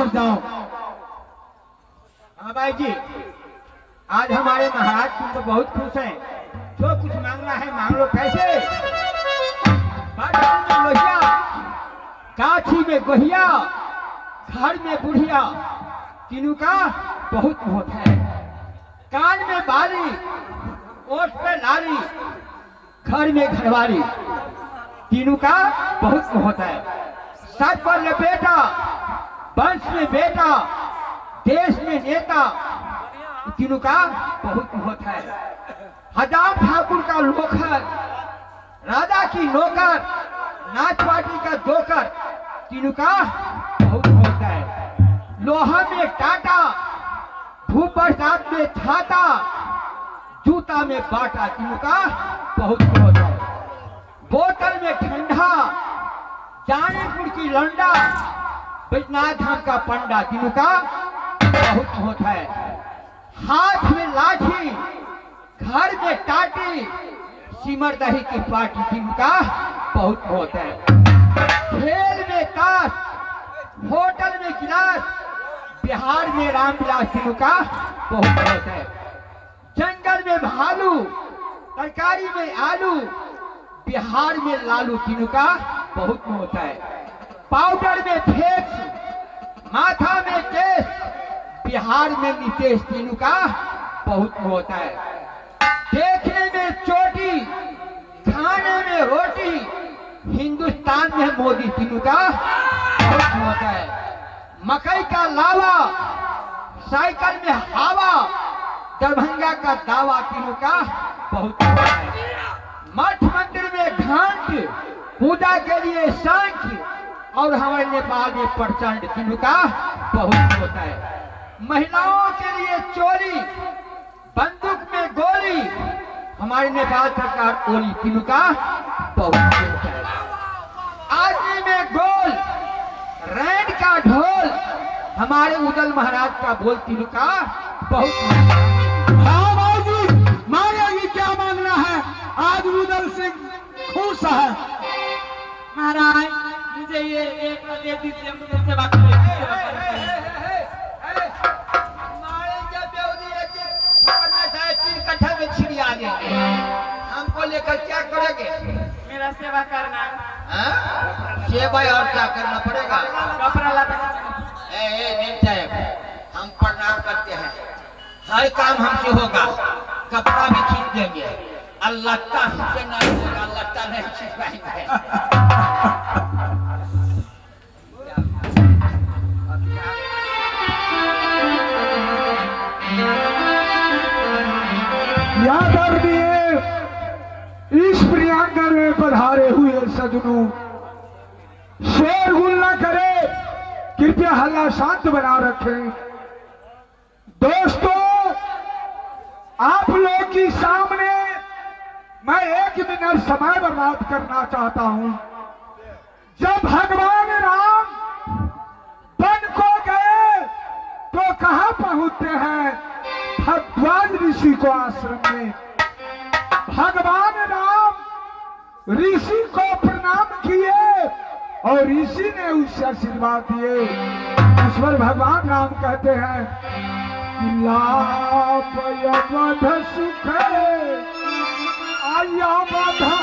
सब जाओ। हाँ भाई जी, आज हमारे महाराज तुम तो बहुत खुश हैं। जो कुछ मांगना है मांग लो। कैसे? बाजार में लोहिया, गाछी में गोहिया, घर में बुढ़िया, तीनों का बहुत बहुत है। कान में बाली, ओठ पे लाली, घर में घरवाली, तीनों का बहुत बहुत है। सर पर लपेटा, वंश में बेटा, देश में नेता, तीनों का बहुत बहुत है। हजार ठाकुर का लोखर, राजा की नौकर, नाच पार्टी का जोकर, तीनों का बहुत बहुत है। लोहा में टाटा, धूप बरसात में छाता, जूता में बाटा, तीनों का बहुत बहुत है। बोतल में ठंडा, जानीपुर की लंडा, बैजनाथ धाम का पंडा, तीनों का बहुत बहुत है। हाथ में लाठी, घर में टाटी, सिमर दही की पार्टी, तीनों का बहुत बहुत है। खेल में ताश, होटल में गिलास, बिहार में रामविलास, तीनों का बहुत बहुत है। जंगल में भालू, तरकारी में आलू, बिहार में लालू, तीनों का बहुत बहुत है। पाउडर में फेस, माथा में केस, बिहार में नीतीश, तीनों का बहुत बहुत है। देखने में चोटी, खाने में रोटी, हिंदुस्तान में मोदी, तीनों का बहुत बहुत है। मकई का लावा, साइकिल में हवा, दरभंगा का दावा, तीनों का बहुत बहुत है। मठ मंदिर में घंट, पूजा के लिए शंख, और हमारे नेपाल में प्रचंड, तीनों का बहुत होता है। महिलाओं के लिए चोली, बंदूक में गोली, हमारे नेपाल सरकार ओली, तीनों का बहुत होता है। आदमी में गोल, रैंड का ढोल, हमारे उदल महाराज का बोल, तीनों का बहुत। हाँ बाबूजी, मांगेगी क्या मांगना है? आज उदल सिंह खुश है। महाराज मुझे ये एक दे दीजिए, मुझे सेवा करें। हमको लेकर क्या करोगे? मेरा सेवा करना। सेवा और क्या करना पड़ेगा? कपड़ा लाता। हम प्रणाम करते हैं, हर काम हमसे होगा, कपड़ा भी खींच देंगे, अल्लाह का हमसे नहीं होगा, अल्लाह नहीं खींच पाएंगे। याद रखिए, इस प्रियांगन में पधारे हुए सजनों, शोरगुल न करे, कृपया हल्ला शांत बना रखें। दोस्तों, आप लोग के सामने मैं एक मिनट समय बर्बाद करना चाहता हूं। जब भगवान राम वन को गए तो कहां पहुंचते हैं? भरद्वाज ऋषि को आश्रम में। भगवान राम ऋषि को प्रणाम किए और ऋषि ने उसे आशीर्वाद दिए। ईश्वर भगवान राम कहते हैं, लाभ यवध सुख आया बधा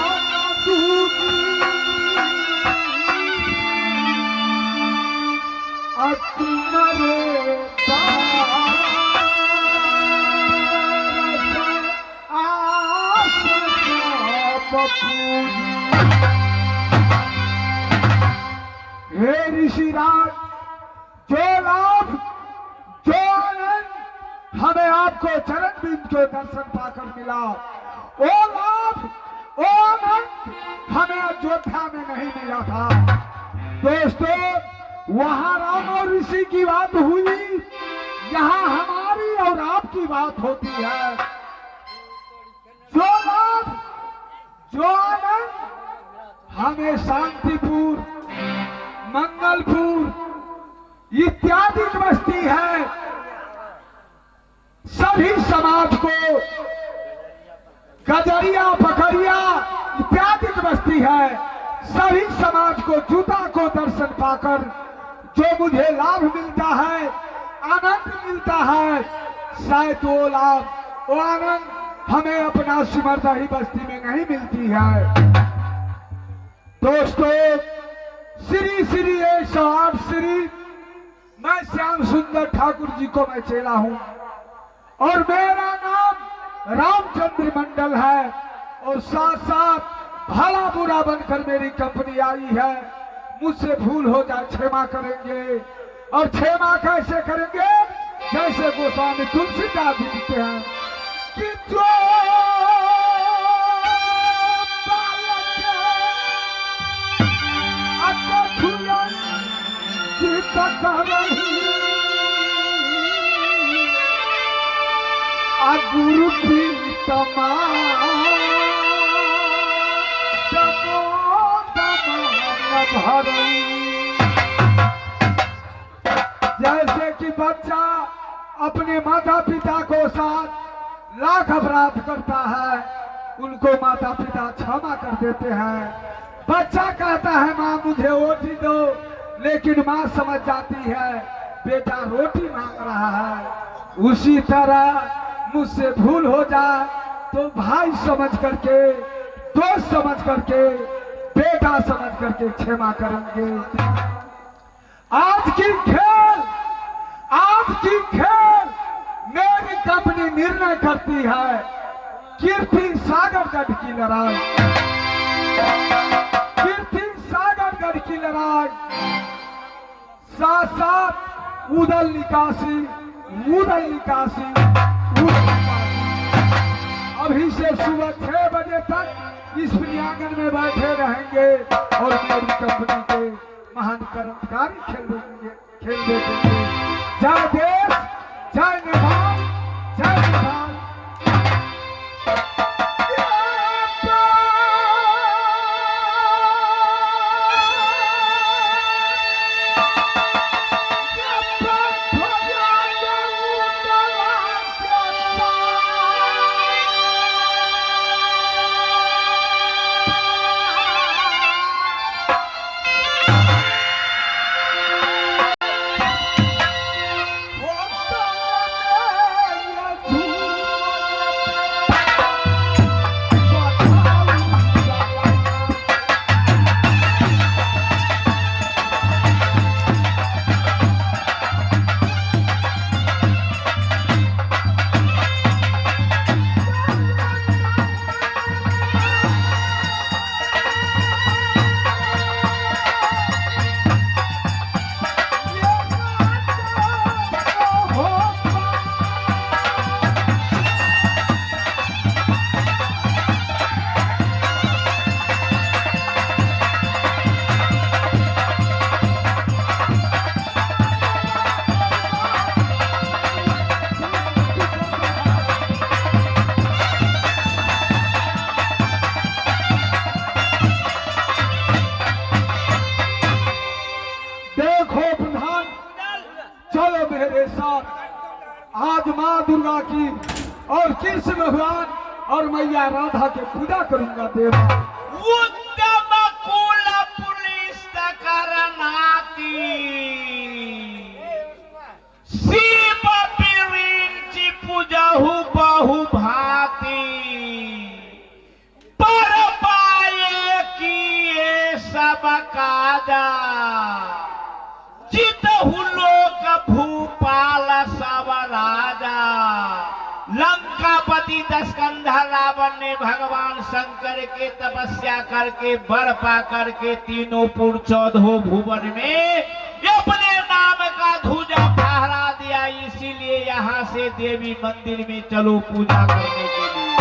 हे ऋषिराज, जो लाभ, जो आनंद हमें आपको चरण बिंद के दर्शन पाकर मिला, वो लाभ, वो आनंद हमें अयोध्या में नहीं मिला था। दोस्तों, वहां राम और ऋषि की बात हुई, यहाँ हमारी और आपकी बात होती है। जो लाभ, जो आनंद हमें शांतिपुर, मंगलपुर इत्यादि बस्ती है, सभी समाज को, गजरिया पकड़िया इत्यादि बस्ती है, सभी समाज को जूता को दर्शन पाकर जो मुझे लाभ मिलता है, आनंद मिलता है, शायद वो लाभ, वो आनंद हमें अपना सिमरदाही बस्ती में नहीं मिलती है। दोस्तों, श्री श्री 108 श्री, मैं श्याम सुंदर ठाकुर जी को मैं चेला हूं और मेरा नाम रामचंद्र मंडल है और साथ साथ भला बुरा बनकर मेरी कंपनी आई है। मुझसे भूल हो जाए क्षमा करेंगे, और क्षमा कैसे करेंगे? जैसे गोस्वामी तुलसीदास जी लिखते हैं कि जो गुरु प्रीतमा जैसे कि बच्चा अपने माता पिता को साथ लाख अपराध करता है, उनको माता पिता क्षमा कर देते हैं। बच्चा कहता है माँ मुझे रोटी दो, लेकिन माँ समझ जाती है बेटा रोटी मांग रहा है। उसी तरह मुझसे भूल हो जाए तो भाई समझ करके, दोस्त समझ करके, बेटा समझ करके क्षमा करेंगे। आज की खेल मेरी कंपनी निर्णय करती है। कीर्ति सागरगढ़ की लड़ाई, कीर्ति सागरगढ़ की लड़ाई, साथ साथ उदल निकासी, उदल निकासी, उदल निकासी। अभी से सुबह 6 बजे तक इस प्रियांगन में बैठे रहेंगे और मेरी कंपनी के महान कर्मकारी खेल देखेंगे। जय देश, जय नेपाल, जय नेपाल। आज माँ दुर्गा की और कृष्ण भगवान और मैया राधा के पूजा करूंगा देवा। उत्तम कुल पुलिस करनाती शिव विरिंचि पूजहु बहु भांति पर पाए किए सब काजा जितहु लोक भूपाल सब राजा। लंकापति दशकंधा रावण ने भगवान शंकर के तपस्या करके वर पा करके तीनों पुर 14 भुवन में अपने नाम का ध्वजा फहरा दिया। इसीलिए यहाँ से देवी मंदिर में चलो पूजा करने के लिए।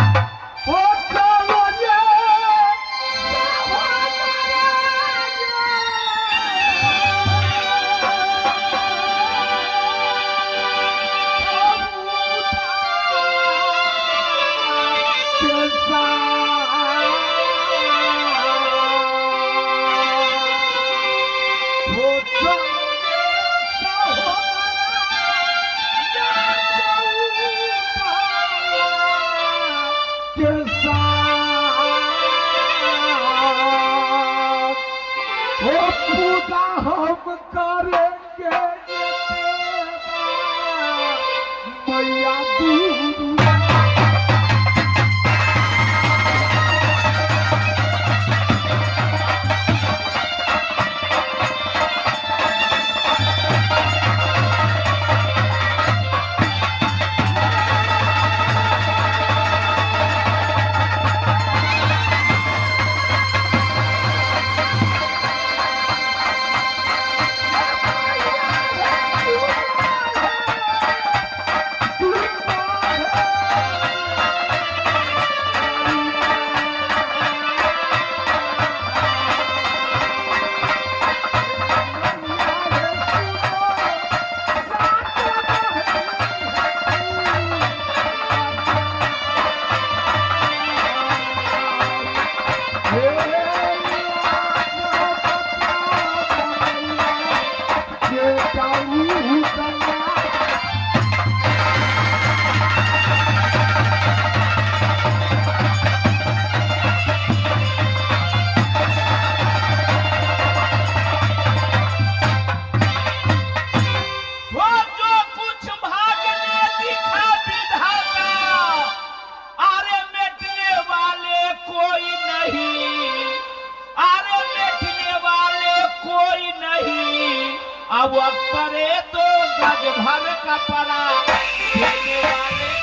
मैया दूर वो जो कुछ भागने दिखा विधाता, अरे मिटने वाले कोई नहीं, अरे मिटने वाले कोई नहीं। अब करे तो गज भर का पड़ा देने वाले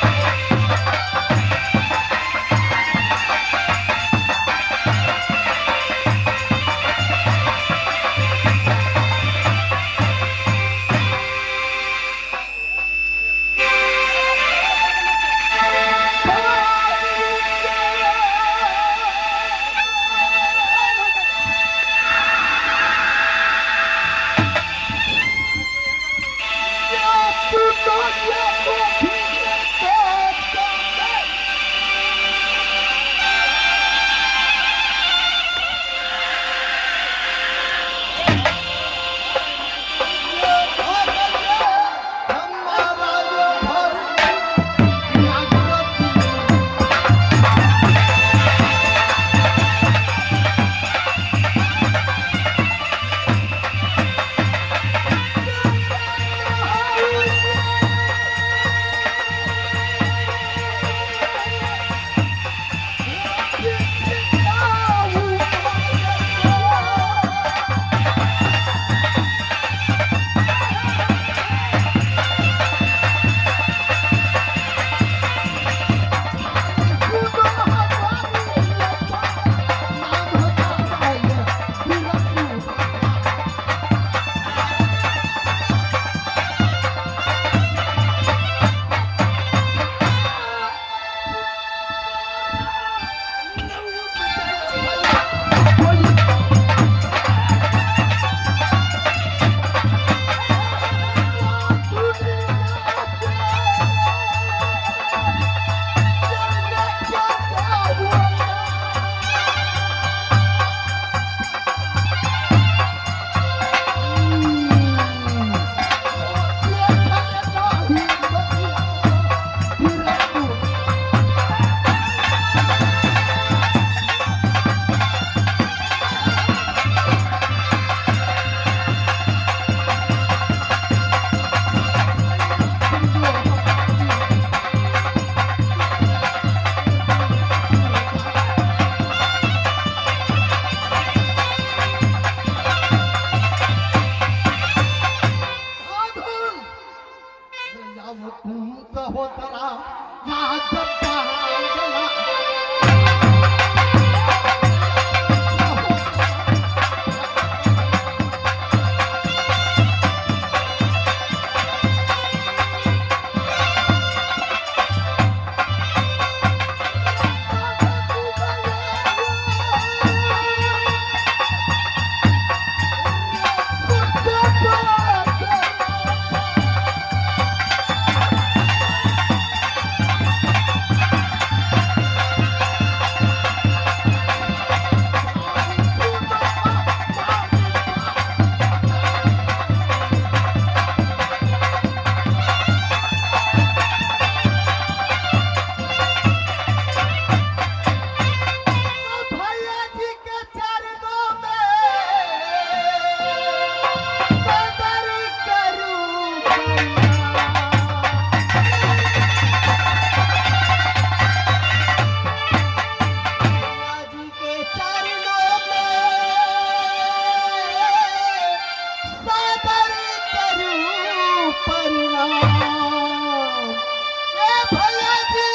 भैया जी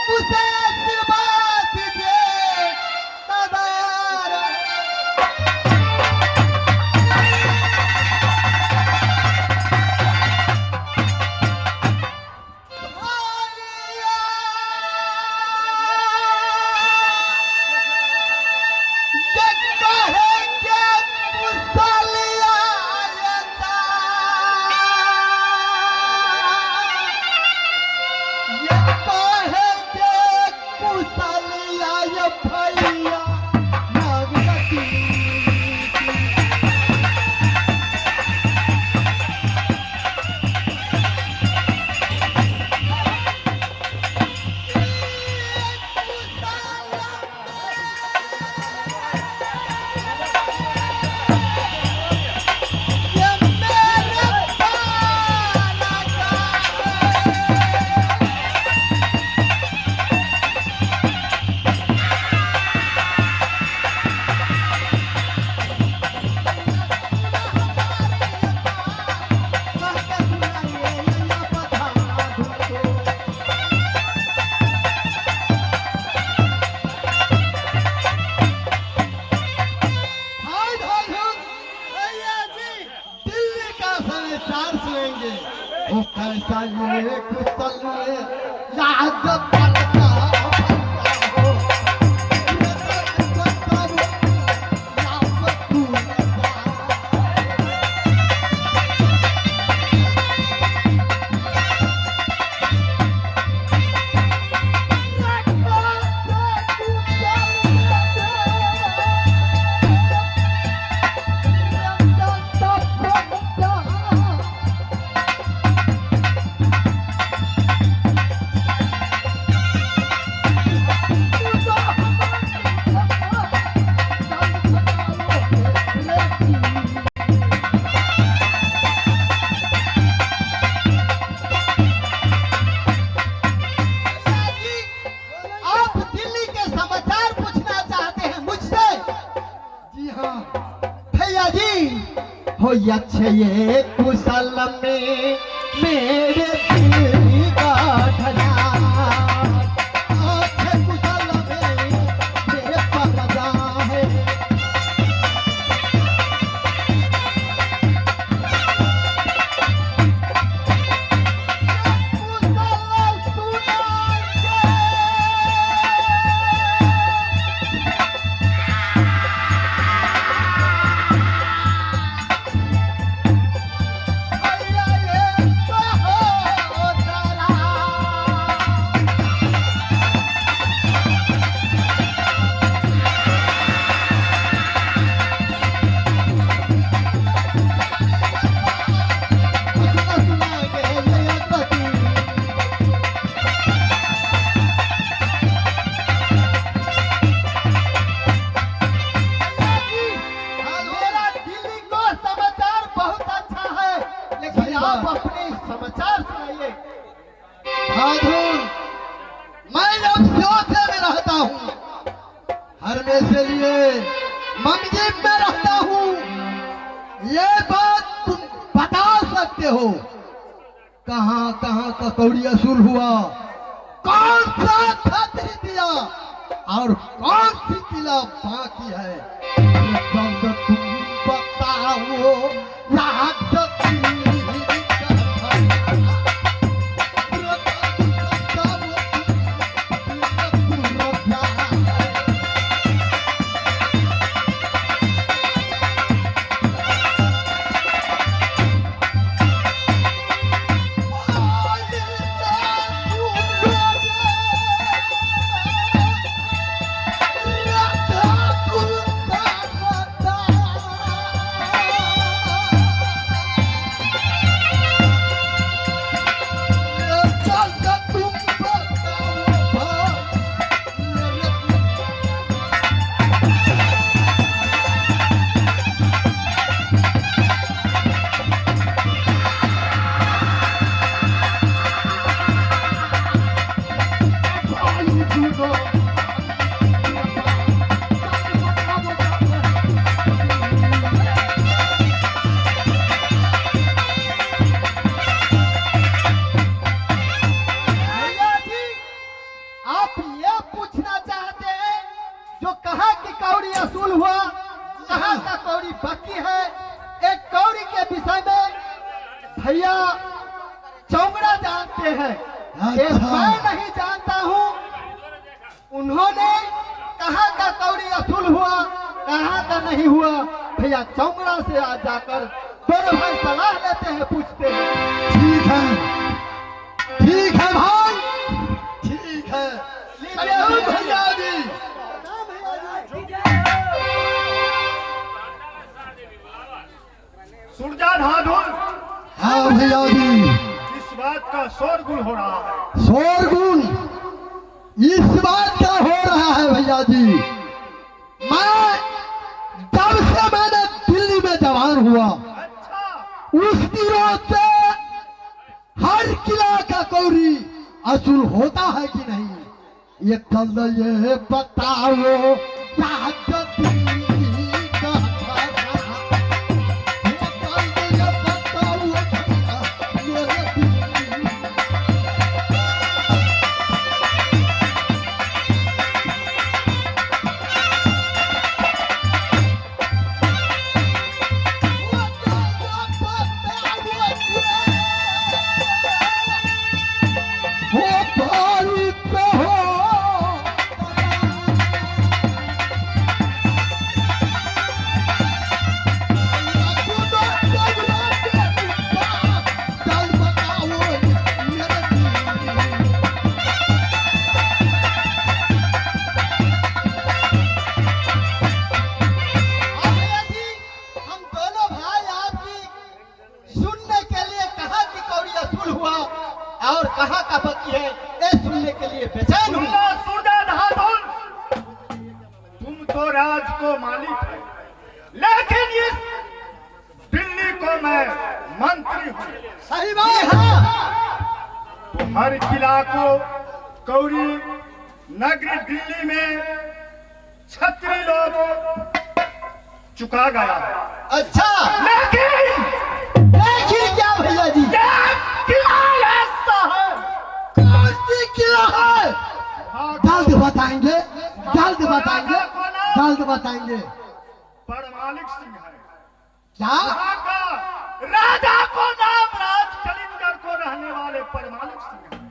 मुझे आशीर्वाद दीजिए सदा। अच्छे ये कुशल में मेरे दिल का ढला, अच्छे कुशल में मेरे पगला है। आप अपने समाचार सुनाइए। साधु, मैं अब अयोध्या में रहता हूँ, हर में से लिए मंगजीब में रहता हूँ। ये बात तुम बता सकते हो कहाँ कहाँ का कौड़ी असूल हुआ, कौन सा खतरी दिया और कौन सी किला बाकी है, तुम बताओ। भैया चौंगड़ा जानते हैं, ये मैं नहीं जानता हूँ। उन्होंने कहाँ का कौड़ी असूल हुआ, कहाँ का नहीं हुआ, भैया चौंगड़ा से आज जाकर दोनों भाई सलाह लेते हैं, पूछते हैं। ठीक है भाई, ठीक है। भैया जी सुरजा धाधुन, हाँ भैया जी, इस बात का शोरगुल हो रहा है। शोरगुल इस बात का हो रहा है भैया जी। मैं जब से मैंने दिल्ली में जवान हुआ, उस दिनों से हर किला का कौड़ी असूल होता है कि नहीं, ये कल ये बताओ। और कहाँ का बकी है, ये सुनने के लिए बेचैन हूँ। तुम तो राज को मालिक है, लेकिन इस दिल्ली को मैं मंत्री हूँ। सही बात है। तो हर किला को कौड़ी नगरी दिल्ली में छत्री लोग चुका गया है। अच्छा, लेकिन क्या भैया जी, किला ऐसा है, कौन सी किला है? जल्द बताएंगे, जल्द बताएंगे, जल्द बताएंगे। परमालिक सिंह है। क्या? वहाँ का राजा को नाम राज कलिंगर को रहने वाले परमालिक सिंह है।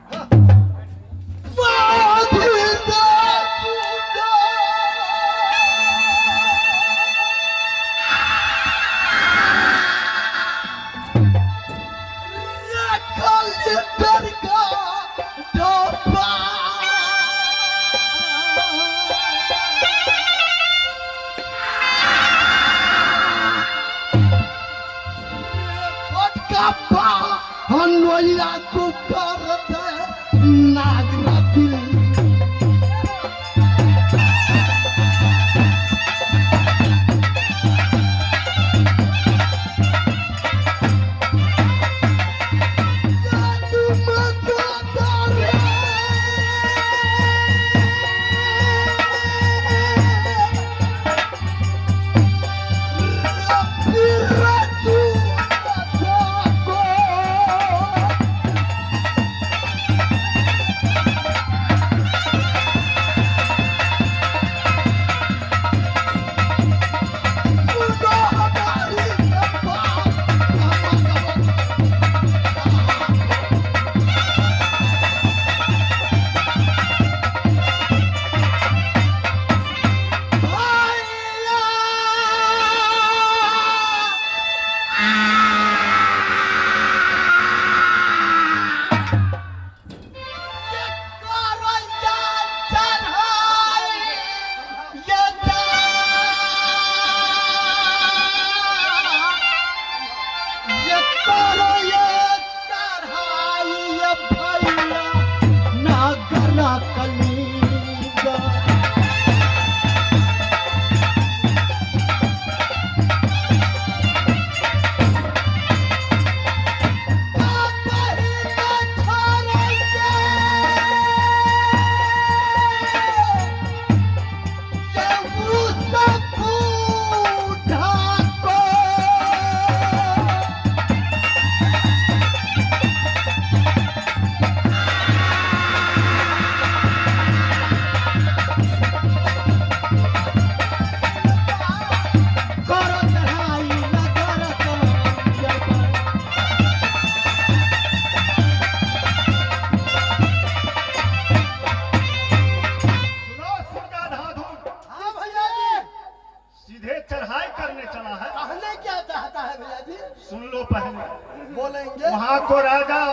को राजा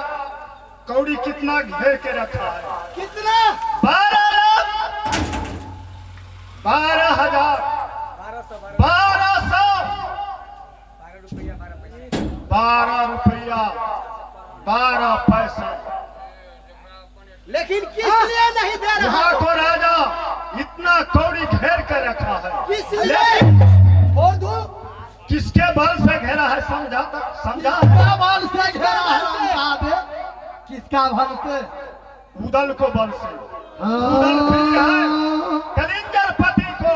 कौड़ी कितना घेर के रखा है? कितना? 12 लाख 12,000 1200 12 रुपया 12 पैसा। लेकिन किस लिए नहीं दे रहा? यहाँ को राजा इतना कौड़ी घेर के रखा है, किस लिए? लेकिन और दो किसके बल से घेरा है? समझा? किसका बल से घेरा है? रामबाबे, किसका बल से? उदल को बल से। उदल फिर है कलिंगर पति को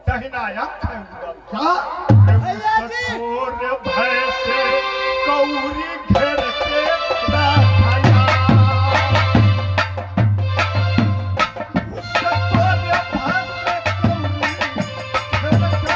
दहिना अंक है उदल। क्या? भैया जी, कठोर भय से कौड़ी घेर के रखा। उस कठोर भय से कौड़ी घेर के रखा।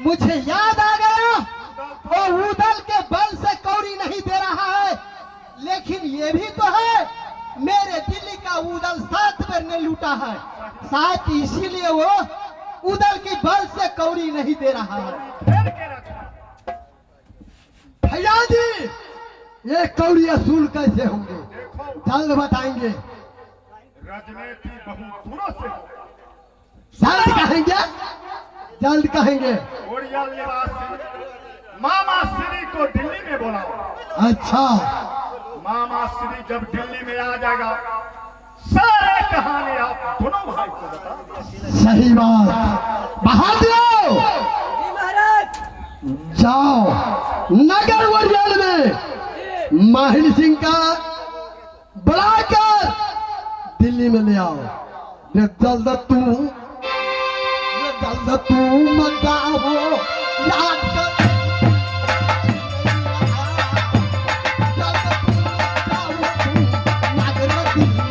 मुझे याद आ गया, वो उदल के बल से कौड़ी नहीं दे रहा है, लेकिन ये भी तो है मेरे दिल्ली का उदल 7 बार ने लूटा है, शायद इसीलिए वो उदल की बल से कौड़ी नहीं दे रहा है। भैया जी, ये कौड़ी असूल कैसे होंगे? जल्द बताएंगे। राजनीति बहुत दूरों से हो। जल्द कहेंगे, जल्द कहेंगे। ओरिया निवासी मामा श्री को दिल्ली में बुलाओ। अच्छा, मामा श्री जब दिल्ली में आ जाएगा, सारे कहानी आप दोनों भाई को बता। सही बात। बहादुर जाओ नगर वरियाल में माहिर सिंह का बुलाकर दिल्ली में ले आओ। ये जल्द तू मत आओ, याद कर। जल्द तू मत आओ, नगर दिल्ली।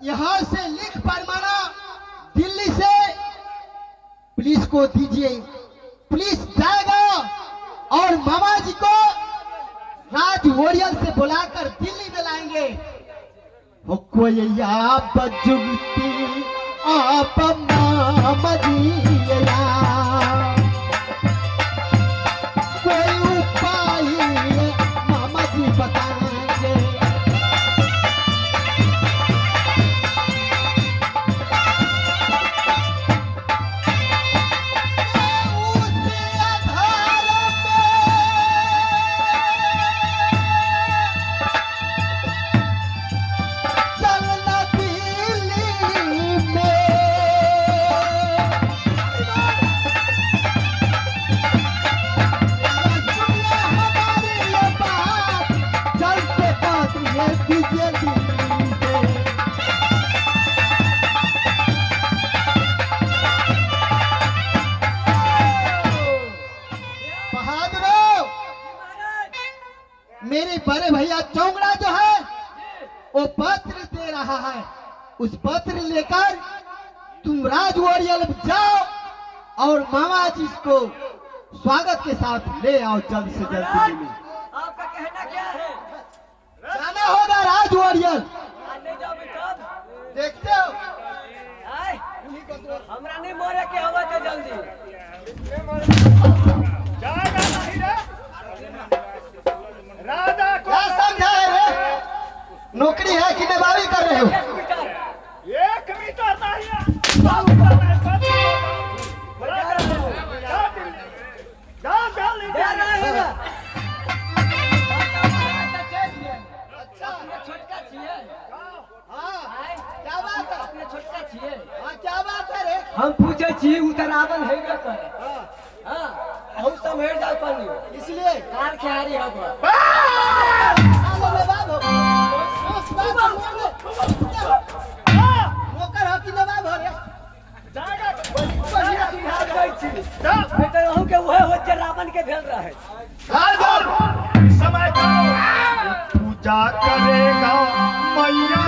यहाँ से लिख फरमाना दिल्ली से पुलिस को दीजिए, पुलिस जाएगा और मामा जी को राज वोरियल से बुलाकर दिल्ली में लाएंगे। हो कोई आप जुगती आप मामा जी, कोई उपाय मामा जी बताएंगे। मेरे बड़े भैया चौंगड़ा जो है वो पत्र दे रहा है। उस पत्र लेकर तुम राजवाड़ियल जाओ और मामा जी को स्वागत के साथ ले आओ जल्द से जल्द दिल्ली में। आपका कहना क्या है? जाना होगा राजवाड़ियल। नहीं जाओगे तब देखते हो आए, हमरा नहीं मोरे के हवा तो जल्दी राजा को क्या समझा है रे? नौकरी है कि नवाबी कर रहे हो? 1 मीटर नहीं है। छोटका छिए हाँ, क्या बात है? अपने छोटका छिए हाँ, क्या बात है रे? हम पूछे छी उतरावन है क्या करे हां हम समझ जा पानी इसलिए कार खियारी होगा सालों में बाद हो। उस बात को मोड़ लो। नौकर हो कि नवाब हो रे? बढ़िया सुझाव दै छी बेटा रहू के वह हो जे रावण के भेल रहे समय पूजा करेगा मैया